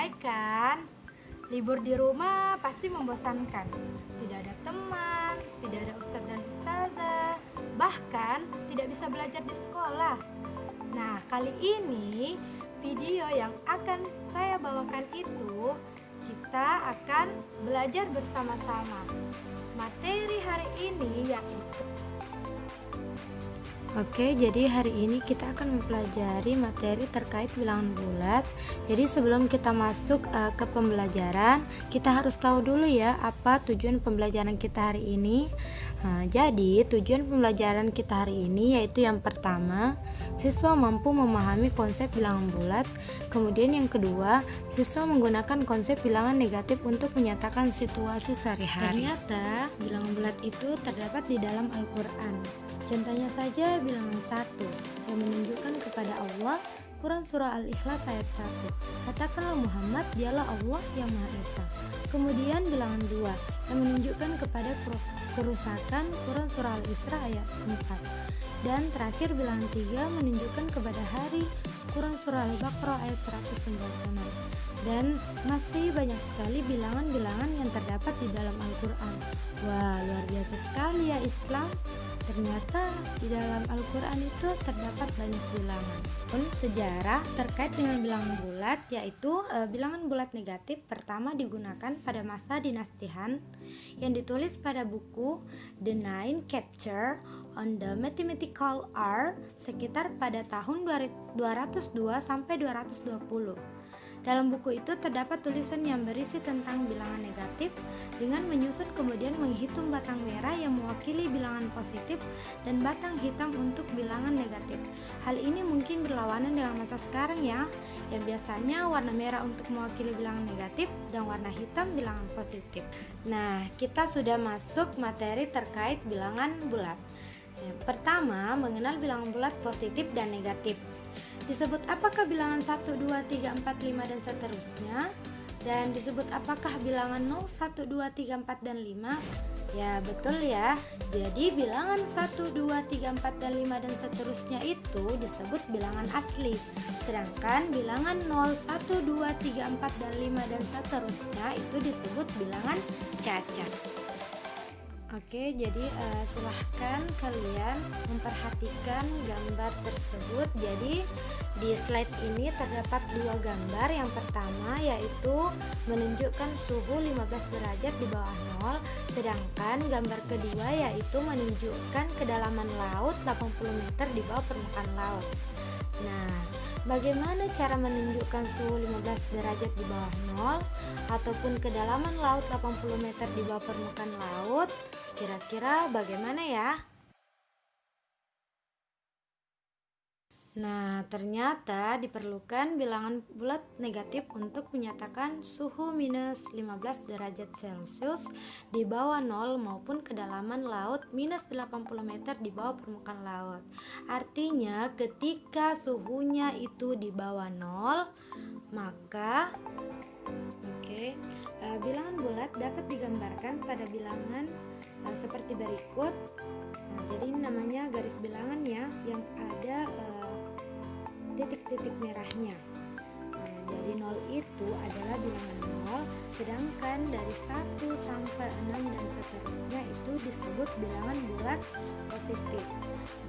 Hai kan? Libur di rumah pasti membosankan. Tidak ada teman, tidak ada ustadz dan ustazah, bahkan tidak bisa belajar di sekolah. Nah, kali ini video yang akan saya bawakan itu kita akan belajar bersama-sama. Materi hari ini yaitu jadi hari ini kita akan mempelajari materi terkait bilangan bulat. Jadi sebelum kita masuk ke pembelajaran, kita harus tahu dulu ya apa tujuan pembelajaran kita hari ini. Jadi tujuan pembelajaran kita hari ini yaitu yang pertama, siswa mampu memahami konsep bilangan bulat. Kemudian yang kedua, siswa menggunakan konsep bilangan negatif untuk menyatakan situasi sehari-hari. Ternyata bilangan bulat itu terdapat di dalam Al-Quran. Contohnya saja bilangan 1 yang menunjukkan kepada Allah, Quran Surah Al-Ikhlas ayat 1. Katakanlah Muhammad, dialah Allah yang Maha Esa. Kemudian bilangan 2 yang menunjukkan kepada kerusakan, Quran Surah Al-Isra ayat 4. Dan terakhir bilangan 3 menunjukkan kepada hari, Quran Surah Al-Baqarah ayat 196. Dan masih banyak sekali bilangan-bilangan yang terdapat di dalam Al-Quran. Wah, luar biasa sekali ya Islam. Ternyata di dalam Al-Quran itu terdapat banyak bilangan. Pun sejarah terkait dengan bilangan bulat, yaitu bilangan bulat negatif pertama digunakan pada masa dinasti Han yang ditulis pada buku The Nine Chapters on the Mathematical Art sekitar pada tahun 202 sampai 220. Dalam buku itu terdapat tulisan yang berisi tentang bilangan negatif dengan menyusun kemudian menghitung batang merah yang mewakili bilangan positif dan batang hitam untuk bilangan negatif. Hal ini mungkin berlawanan dengan masa sekarang ya, yang biasanya warna merah untuk mewakili bilangan negatif dan warna hitam bilangan positif. Nah, kita sudah masuk materi terkait bilangan bulat. Pertama, mengenal bilangan bulat positif dan negatif. Disebut apakah bilangan 1, 2, 3, 4, 5 dan seterusnya. Dan disebut apakah bilangan 0, 1, 2, 3, 4 dan 5. Ya betul ya. Jadi bilangan 1, 2, 3, 4 dan 5 dan seterusnya itu disebut bilangan asli. Sedangkan bilangan 0, 1, 2, 3, 4 dan 5 dan seterusnya itu disebut bilangan cacat. Oke, jadi silahkan kalian memperhatikan gambar tersebut. Jadi di slide ini terdapat dua gambar. Yang pertama yaitu menunjukkan suhu 15 derajat di bawah nol. Sedangkan gambar kedua yaitu menunjukkan kedalaman laut 80 meter di bawah permukaan laut. Nah, bagaimana cara menunjukkan suhu 15 derajat di bawah nol ataupun kedalaman laut 80 meter di bawah permukaan laut? Kira-kira bagaimana ya? Nah, ternyata diperlukan bilangan bulat negatif untuk menyatakan suhu minus 15 derajat Celcius di bawah nol maupun kedalaman laut minus 80 meter di bawah permukaan laut. Artinya ketika suhunya itu di bawah nol, maka bilangan bulat dapat digambarkan pada bilangan seperti berikut. Jadi ini namanya garis bilangan ya, yang ada titik-titik merahnya. Dari 0 itu adalah bilangan 0, sedangkan dari 1 sampai 6 dan seterusnya itu disebut bilangan bulat positif.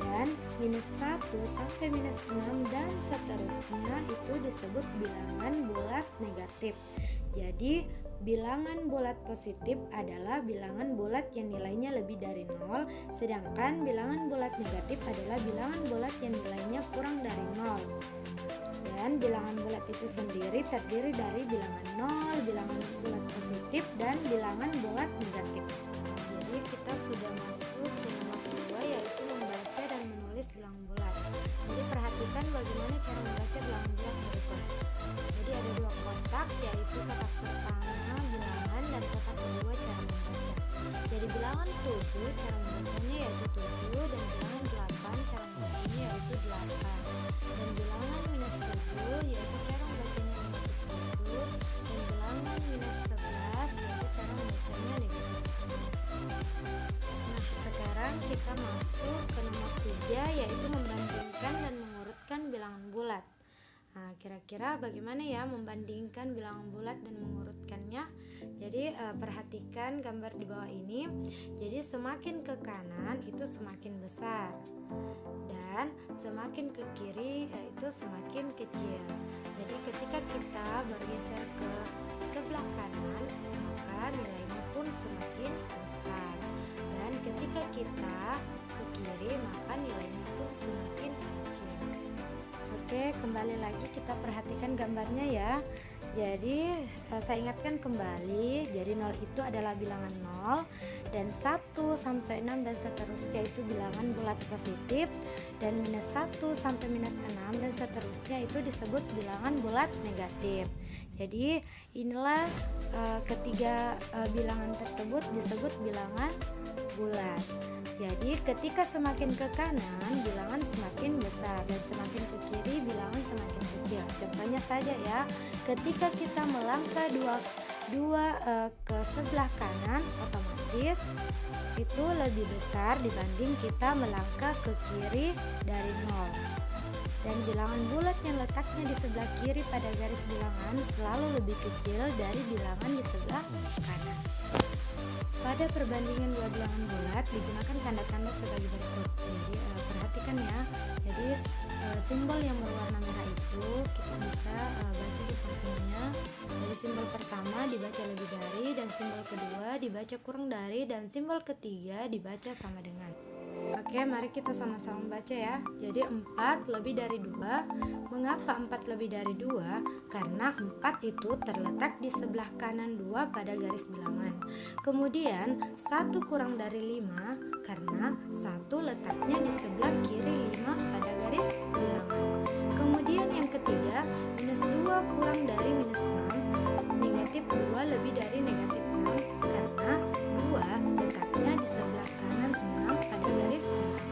Dan minus 1 sampai minus 6 dan seterusnya itu disebut bilangan bulat negatif. Jadi bilangan bulat positif adalah bilangan bulat yang nilainya lebih dari 0, sedangkan bilangan bulat negatif adalah bilangan bulat yang nilainya kurang dari 0. Dan bilangan bulat itu sendiri terdiri dari bilangan 0, bilangan bulat positif, dan bilangan bulat negatif. Jadi kita sudah masuk ke nomor 2 yaitu membaca dan menulis bilangan bulat. Jadi perhatikan bagaimana cara membaca bilangan bulat berikut. Jadi ada dua kotak, yaitu kotak pertama bilangan dan kotak kedua cara membaca. Jadi bilangan 7 cara membacanya yaitu 7, dan bilangan 8 cara membacanya yaitu 8. Dan bilangan minus 7 yaitu cara membacanya negatif 7, dan bilangan minus 11 yaitu cara membacanya negatif 11. Nah, sekarang kita masuk ke nomor 3 yaitu membandingkan dan mengurutkan bilangan bulat. Nah, kira-kira bagaimana ya membandingkan bilangan bulat dan mengurutkannya? Jadi perhatikan gambar di bawah ini. Jadi semakin ke kanan itu semakin besar, dan semakin ke kiri itu semakin kecil. Jadi ketika kita bergeser ke sebelah kanan, maka nilainya pun semakin besar. Dan ketika kita ke kiri, maka nilainya pun semakin kecil. Oke, kembali lagi kita perhatikan gambarnya ya. Jadi saya ingatkan kembali, jadi 0 itu adalah bilangan 0, dan 1 sampai 6 dan seterusnya itu bilangan bulat positif, dan minus 1 sampai minus 6 dan seterusnya itu disebut bilangan bulat negatif. Jadi inilah ketiga bilangan tersebut disebut bilangan bulat. Jadi ketika semakin ke kanan bilangan semakin besar, dan semakin ke kiri bilangan semakin kecil. Contohnya saja ya, ketika kita melangkah dua ke sebelah kanan, otomatis itu lebih besar dibanding kita melangkah ke kiri dari 0. Dan bilangan bulat yang letaknya di sebelah kiri pada garis bilangan selalu lebih kecil dari bilangan di sebelah kanan. Pada perbandingan dua bilangan bulat digunakan tanda-tanda sebagai berikut. Jadi perhatikan ya. Jadi simbol yang berwarna merah itu kita bisa baca di sampingnya. Jadi simbol pertama dibaca lebih dari, dan simbol kedua dibaca kurang dari, dan simbol ketiga dibaca sama dengan. Oke, mari kita sama-sama baca ya. Jadi 4 lebih dari 2. Mengapa 4 lebih dari 2? Karena 4 itu terletak di sebelah kanan 2 pada garis bilangan. Kemudian 1 kurang dari 5 karena 1 letaknya di sebelah kiri 5 pada garis bilangan. Kemudian yang ketiga, minus 2 kurang dari minus 6. Negatif 2 lebih dari negatif 6 karena 2 letaknya di sebelah kanan 6 pada garis bilangan.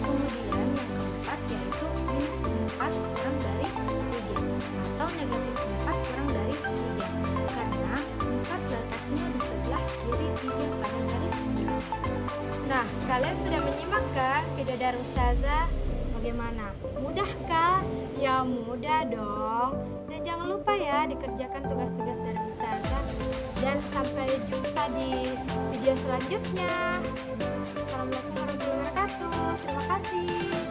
Kemudian yang keempat yaitu minus 4 kurang dari 3 atau negatif 4 kurang dari 3 karena 4 letaknya di sebelah kiri 3 pada garis bilangan. Nah, kalian sudah menyimak kan video dari Ustazah? Bagaimana? Mudah kan? Ya mudah dong. Dan jangan lupa ya dikerjakan tugas-tugas dari Ustazah. Dan sampai jumpa di video selanjutnya. Assalamualaikum warahmatullahi wabarakatuh. Terima kasih.